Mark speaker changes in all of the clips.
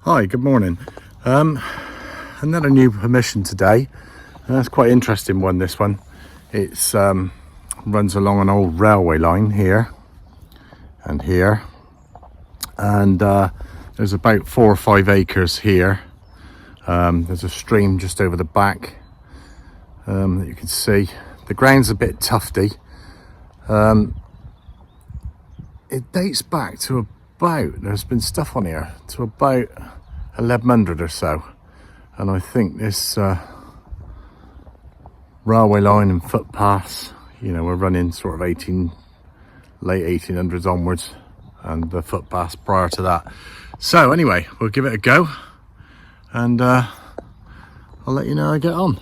Speaker 1: Hi, good morning. Another new permission today. That's quite an interesting one, this one. It's runs along an old railway line here and here, and there's about 4 or 5 acres here. There's a stream just over the back that you can see. The ground's a bit tufty. It dates back to about, there's been stuff on here, to about 1100 or so. And I think this railway line and footpaths, you know, we're running sort of late 1800s onwards, and the footpaths prior to that. So anyway, we'll give it a go, and I'll let you know how I get on.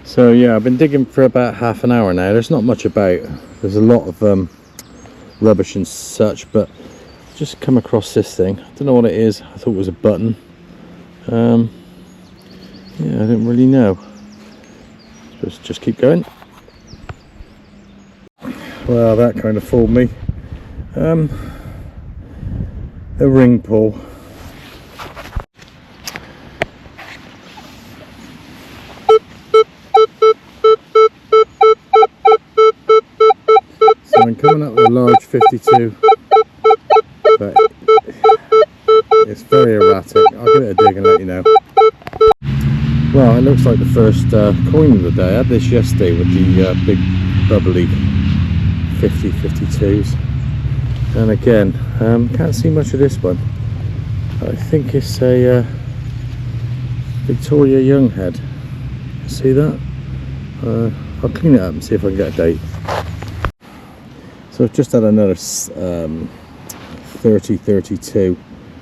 Speaker 1: So yeah, I've been digging for about half an hour now. There's not much about. There's a lot of rubbish and such, but just come across this thing. I don't know what it is. I thought it was a button. Yeah, I didn't really know. Let's just keep going. Well, that kind of fooled me. A ring pull. So I'm coming up with a large 52, but it's very erratic. I'll give it a dig and let you know. Well, it looks like the first coin of the day. I had this yesterday with the big bubbly 52s, and again, can't see much of this one. I think it's a Victoria Young head. See that? I'll clean it up and see if I can get a date. So I've just had another 30-32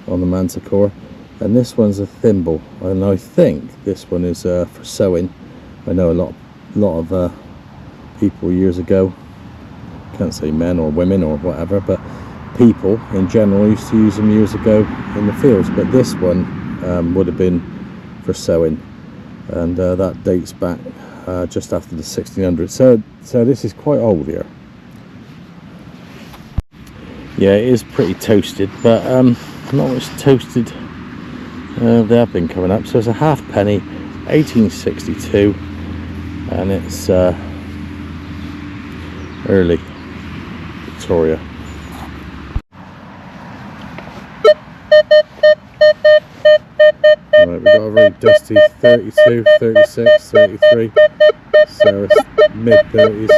Speaker 1: on the manticore, and this one's a thimble, and I think this one is for sewing. I know a lot of people years ago, can't say men or women or whatever, but people in general used to use them years ago in the fields, but this one would have been for sewing, and that dates back just after the 1600s. So this is quite old here. Yeah, it is pretty toasted, but not much toasted. They have been coming up. So it's a halfpenny, 1862, and it's early Victoria. Right, we've got a very dusty 32, 36, 33, so it's mid-30s.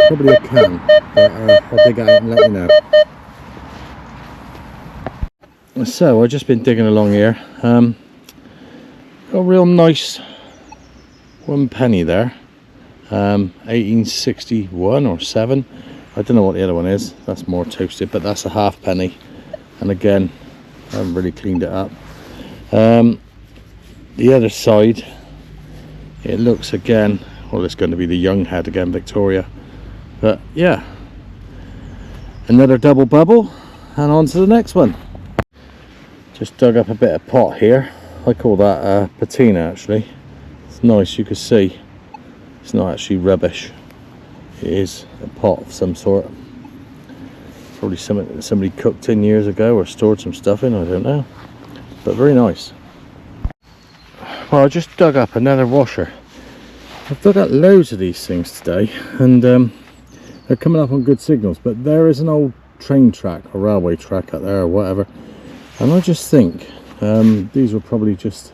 Speaker 1: Probably a can, but I'll dig it out and let you know. So I've just been digging along here. Got a real nice 1 penny there, 1861 or 7. I don't know what the other one is. That's more toasted, but that's a halfpenny. And again, I haven't really cleaned it up. The other side, it looks again, well, it's going to be the young head again, Victoria. But yeah, another double bubble, and on to the next one. Just dug up a bit of pot here. I call that patina, actually. It's nice, you can see it's not actually rubbish. It is a pot of some sort. Probably something that somebody cooked in years ago or stored some stuff in, I don't know. But very nice. Well, I just dug up another washer. I've dug up loads of these things today, and they're coming up on good signals, but there is an old train track or railway track up there or whatever, and I just think these were probably just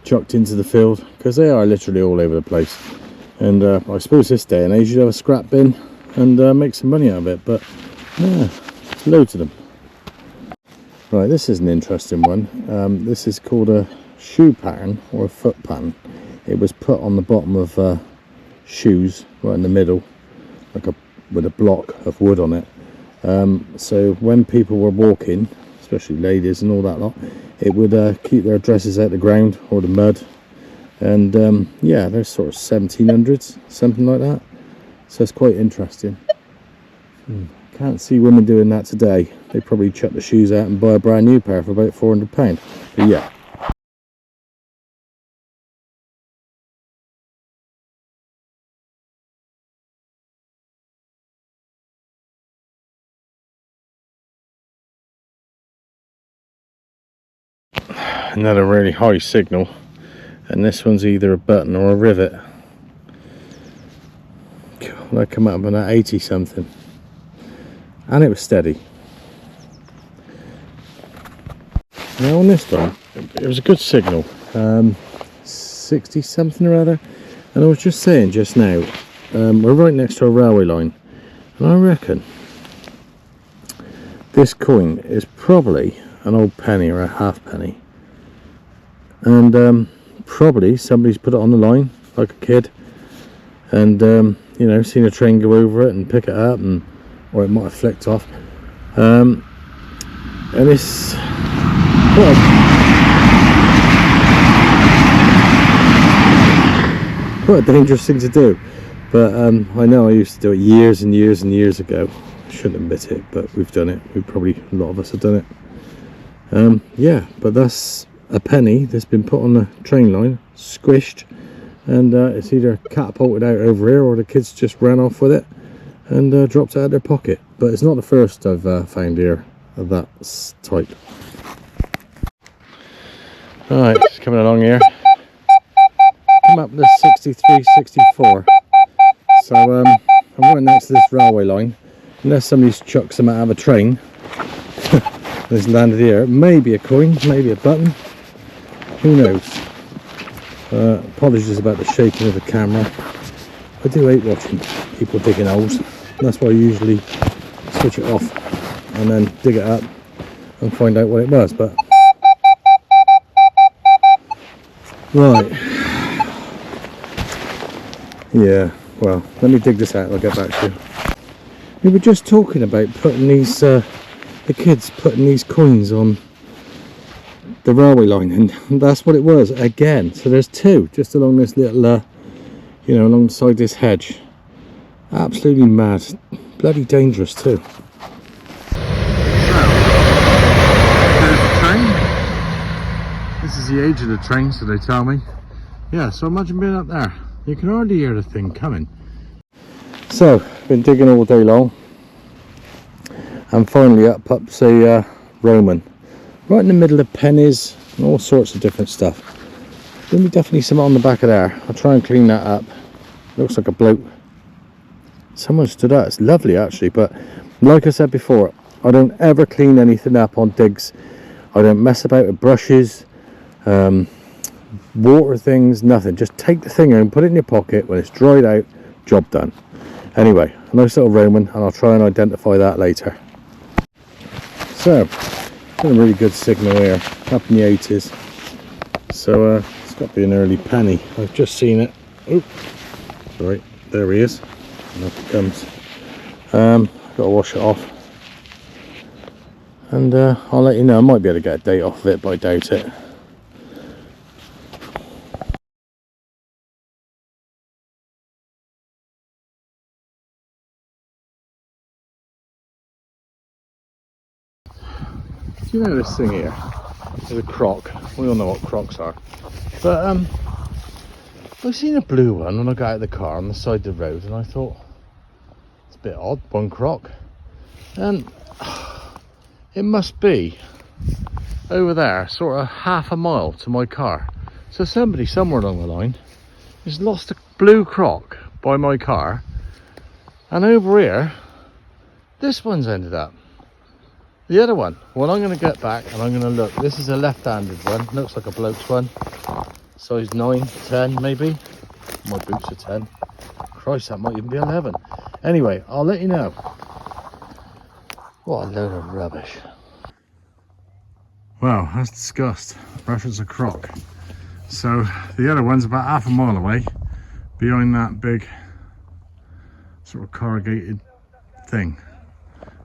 Speaker 1: chucked into the field, because they are literally all over the place. And I suppose this day and age you'd have a scrap bin and make some money out of it, but yeah, loads of them. Right, this is an interesting one. This is called a shoe pattern or a foot pattern. It was put on the bottom of shoes, right in the middle, like with a block of wood on it. So when people were walking, especially ladies and all that lot, it would keep their dresses out the ground or the mud. And yeah, they're sort of 1700s, something like that. So it's quite interesting. Can't see women doing that today. They probably chuck the shoes out and buy a brand new pair for about £400. But yeah. another really high signal, and this one's either a button or a rivet. God, that come up on that 80 something, and it was steady. Now on this one, it was a good signal, 60 something or other, and I was just saying just now, we're right next to a railway line, and I reckon this coin is probably an old penny or a halfpenny, and probably somebody's put it on the line like a kid, and you know, seen a train go over it and pick it up, and or it might have flicked off, and it's quite a dangerous thing to do, but I know I used to do it years and years and years ago. I shouldn't admit it, but we've done it. A lot of us have done it. Yeah, but that's a penny that's been put on the train line, squished, and it's either catapulted out over here, or the kids just ran off with it and dropped it out of their pocket. But it's not the first I've found here of that type. Right, just coming along here. Come up to 63, 64. So I'm right next to this railway line. Unless somebody's chucked some out of a train, it's landed here. Maybe a coin, maybe a button. Who knows? Apologies about the shaking of the camera. I do hate watching people digging holes. That's why I usually switch it off and then dig it up and find out what it was. But right, yeah, well, let me dig this out and I'll get back to you. We were just talking about putting these, the kids putting these coins on the railway line, and that's what it was again. So there's two just along this little, you know, alongside this hedge. Absolutely mad, bloody dangerous too. So, there's the train. This is the age of the train, so they tell me. Yeah, so imagine being up there. You can hardly hear the thing coming. So, been digging all day long, and finally up say Roman, right in the middle of pennies and all sorts of different stuff. There'll be definitely some on the back of there. I'll try and clean that up. Looks like a bloke. Someone stood out. It's lovely actually, but like I said before, I don't ever clean anything up on digs. I don't mess about with brushes, water things, nothing. Just take the thing and put it in your pocket. When it's dried out, job done. Anyway, a nice little Roman, and I'll try and identify that later. So, got a really good signal here, up in the 80s. So it's got to be an early penny. I've just seen it. Oop, sorry, there he is. And up it comes. I've got to wash it off. And I'll let you know. I might be able to get a date off of it, but I doubt it. Do you know this thing here is a croc? We all know what crocs are, but I've seen a blue one when I got out of the car on the side of the road, and I thought it's a bit odd, one croc, and it must be over there, sort of half a mile to my car. So somebody somewhere along the line has lost a blue croc by my car, and over here this one's ended up. The other one, well, I'm going to get back and I'm going to look. This is a left-handed one. Looks like a bloke's one. Size 9, 10 maybe. My boots are 10. Christ, that might even be 11. Anyway, I'll let you know. What a load of rubbish. Well, that's disgust. Reference a croc. So the other one's about half a mile away, behind that big sort of corrugated thing.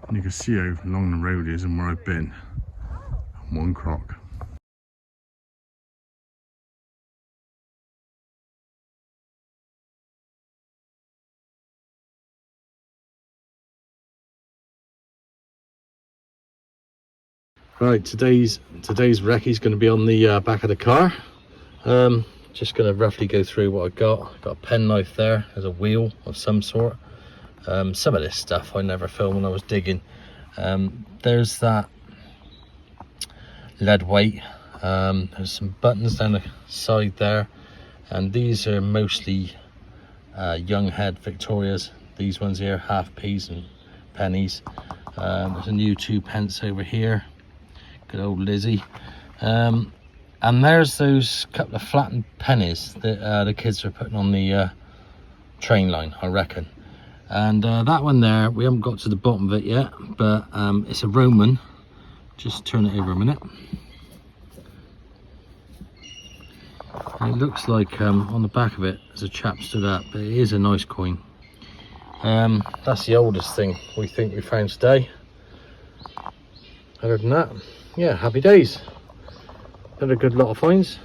Speaker 1: And you can see how long the road is and where I've been. One croc. Right, today's recce's going to be on the back of the car. Just going to roughly go through what I got. Got a penknife there. There's a wheel of some sort. Some of this stuff I never filmed when I was digging. There's that lead weight, There's some buttons down the side there, and these are mostly young head Victorias. These ones here, half p's and pennies. There's a new 2p over here, good old Lizzie. And there's those couple of flattened pennies that the kids are putting on the train line, I reckon. And that one there, we haven't got to the bottom of it yet, but it's a Roman. Just turn it over a minute. And it looks like on the back of it there's a chap stood up, but it is a nice coin. That's the oldest thing we think we found today. Other than that, yeah, happy days. Had a good lot of finds.